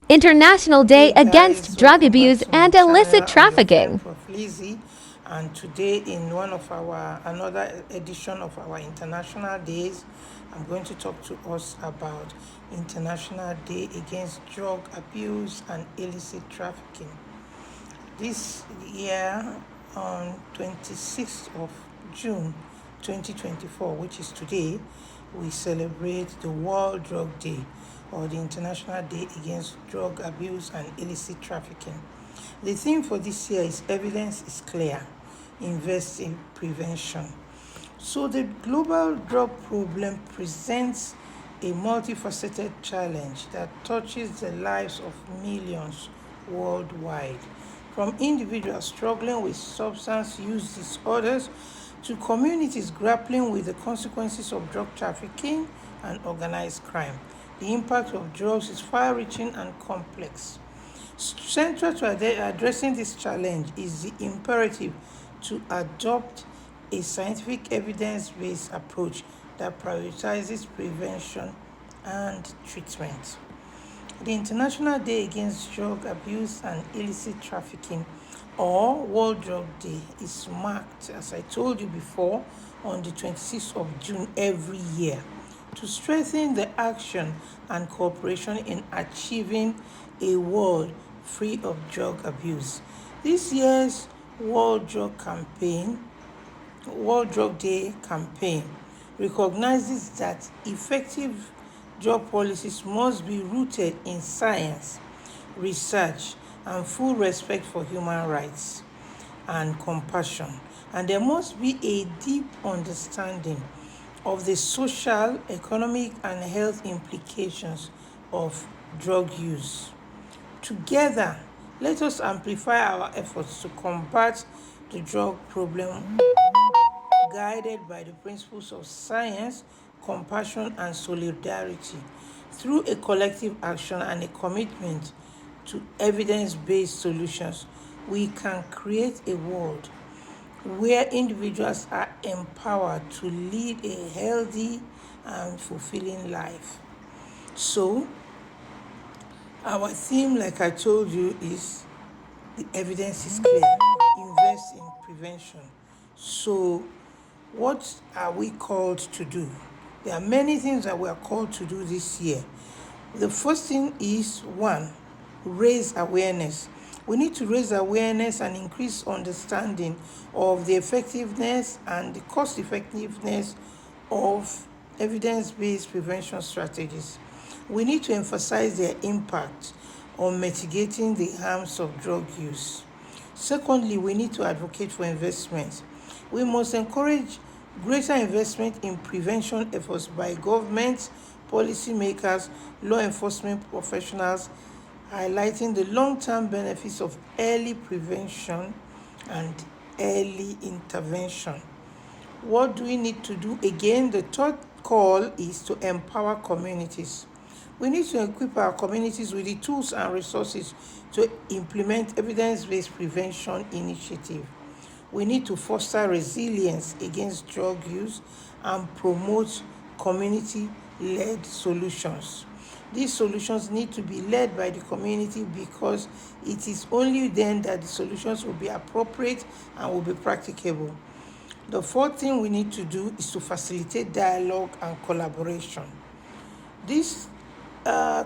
International Day Hey Against guys, Drug welcome back Abuse to my and channel. Illicit I'm your friend Trafficking. Prof Lizzie, and today in one of our another edition of our International Days, I'm going to talk to us about International Day Against Drug Abuse and Illicit Trafficking. This year, on 26th of June 2024, which is today, we celebrate the World Drug Day, or the International Day Against Drug Abuse and Illicit Trafficking. The theme for this year is Evidence is Clear, Invest in Prevention. So the global drug problem presents a multifaceted challenge that touches the lives of millions worldwide, from individuals struggling with substance use disorders to communities grappling with the consequences of drug trafficking and organized crime. The impact of drugs is far-reaching and complex. Central to addressing this challenge is the imperative to adopt a scientific evidence-based approach that prioritizes prevention and treatment. The International Day Against Drug Abuse and Illicit Trafficking, or World Drug Day, is marked, as I told you before, on the 26th of June every year to strengthen the action and cooperation in achieving a world free of drug abuse. This year's World Drug Day campaign recognizes that effective drug policies must be rooted in science, research, and full respect for human rights and compassion. And there must be a deep understanding of the social, economic, and health implications of drug use. Together, let us amplify our efforts to combat the drug problem, guided by the principles of science, compassion, and solidarity. Through a collective action and a commitment to evidence-based solutions, we can create a world where individuals are empowered to lead a healthy and fulfilling life. So, our theme, like I told you, is the evidence is clear. Invest in prevention. So, what are we called to do? There are many things that we are called to do this year. The first thing is one, raise awareness. We need to raise awareness and increase understanding of the effectiveness and the cost effectiveness of evidence based prevention strategies. We need to emphasize their impact on mitigating the harms of drug use. Secondly, we need to advocate for investment. We must encourage greater investment in prevention efforts by governments, policymakers, law enforcement professionals, highlighting the long-term benefits of early prevention and early intervention. What do we need to do? Again, the third call is to empower communities. We need to equip our communities with the tools and resources to implement evidence-based prevention initiatives. We need to foster resilience against drug use and promote community-led solutions. These solutions need to be led by the community because it is only then that the solutions will be appropriate and will be practicable. The fourth thing we need to do is to facilitate dialogue and collaboration. This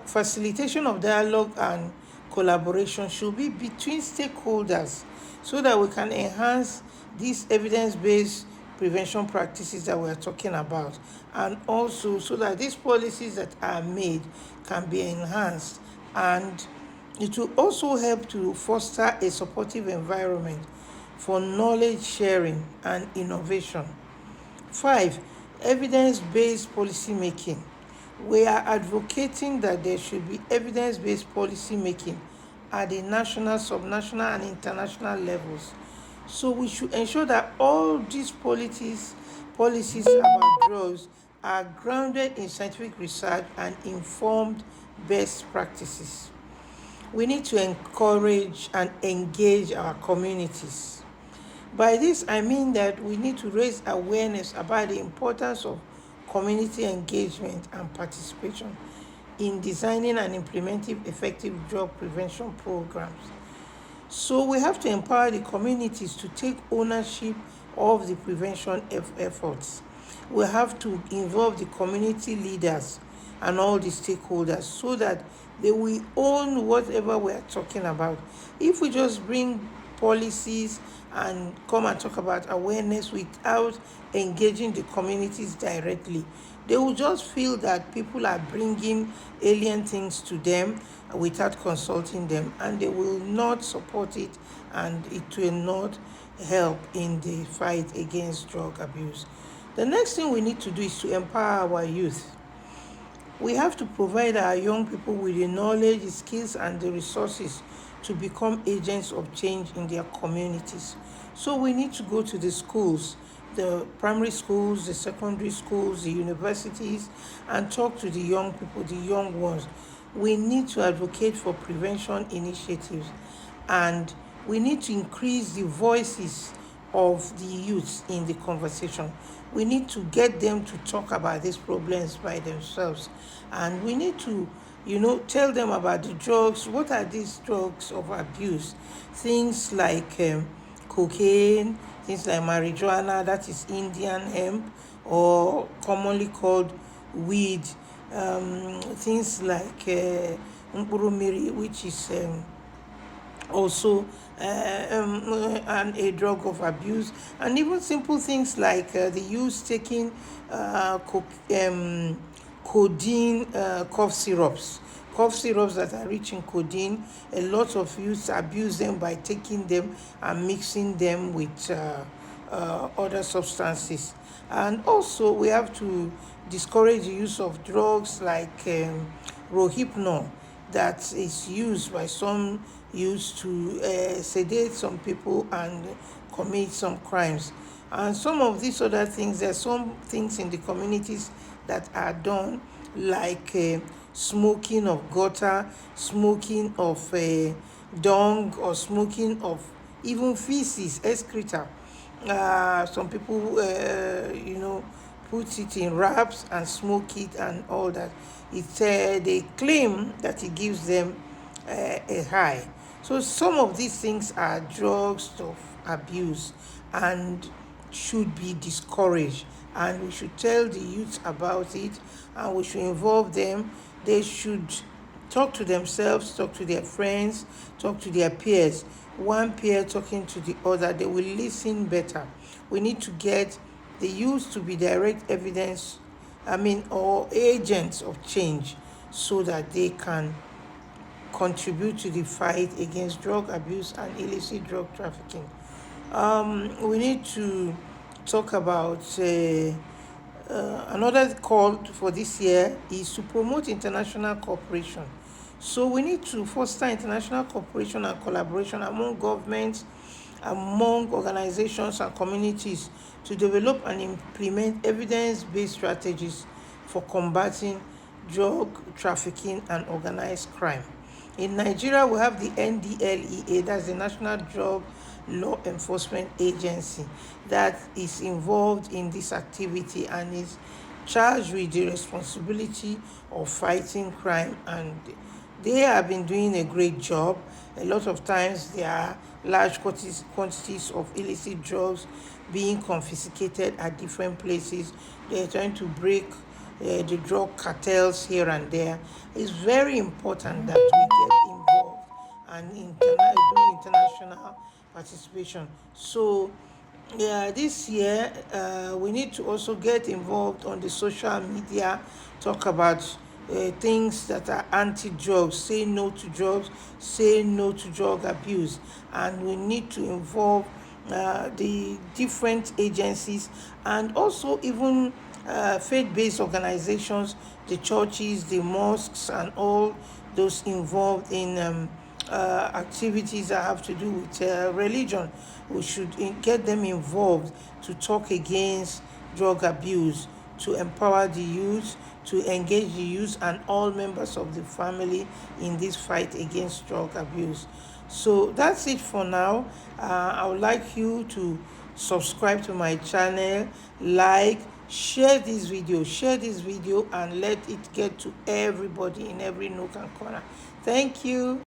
facilitation of dialogue and collaboration should be between stakeholders so that we can enhance these evidence-based prevention practices that we're talking about, and also so that these policies that are made can be enhanced, and it will also help to foster a supportive environment for knowledge sharing and innovation. 5. Evidence-based policy making. We are advocating that there should be evidence-based policy making at the national, subnational, and international levels. So we should ensure that all these policies about drugs are grounded in scientific research and informed best practices. We need to encourage and engage our communities. By this, I mean that we need to raise awareness about the importance of community engagement and participation. in designing and implementing effective drug prevention programs. So we have to empower the communities to take ownership of the prevention efforts. We have to involve the community leaders and all the stakeholders so that they will own whatever we are talking about. If we just bring policies and come and talk about awareness without engaging the communities directly, they will just feel that people are bringing alien things to them without consulting them, and they will not support it, and it will not help in the fight against drug abuse. The next thing we need to do is to empower our youth. We have to provide our young people with the knowledge, the skills, and the resources to become agents of change in their communities. So we need to go to the schools, the primary schools, the secondary schools, the universities, and talk to the young people, the young ones. We need to advocate for prevention initiatives, and we need to increase the voices of the youth in the conversation. We need to get them to talk about these problems by themselves. And we need to, tell them about the drugs. What are these drugs of abuse? Things like cocaine, things like marijuana, that is Indian hemp, or commonly called weed. Things like mkpurumiri, which is also and a drug of abuse, and even simple things like the youth taking codeine cough syrups that are rich in codeine. A lot of youths abuse them by taking them and mixing them with other substances. And also we have to discourage the use of drugs like rohypnol, that is used by some used to sedate some people and commit some crimes. And some of these other things, there are some things in the communities that are done, like smoking of gutter, smoking of dung, or smoking of even feces, excreta. Some people, put it in wraps and smoke it and all that. They claim that it gives them a high. So some of these things are drugs of abuse and should be discouraged. And we should tell the youth about it, and we should involve them. They should talk to themselves, talk to their friends, talk to their peers. One peer talking to the other, they will listen better. We need to get the youth to be direct evidence, or agents of change, so that they can contribute to the fight against drug abuse and illicit drug trafficking. We need to talk about another call for this year is to promote international cooperation. So we need to foster international cooperation and collaboration among governments, among organizations and communities to develop and implement evidence-based strategies for combating drug trafficking and organized crime. In Nigeria, we have the NDLEA, that's the National Drug Law Enforcement Agency, that is involved in this activity and is charged with the responsibility of fighting crime, and they have been doing a great job. A lot of times there are large quantities of illicit drugs being confiscated at different places. They're trying to break the drug cartels here and there. It's very important that we get involved and do international participation. So this year we need to also get involved on the social media, talk about things that are anti-drugs, say no to drugs, say no to drug abuse, and we need to involve the different agencies and also even faith-based organizations, the churches, the mosques, and all those involved in activities that have to do with religion. We should get them involved to talk against drug abuse, to empower the youth, to engage the youth and all members of the family in this fight against drug abuse. So that's it for now. I would like you to subscribe to my channel, like, share this video and let it get to everybody in every nook and corner. Thank you.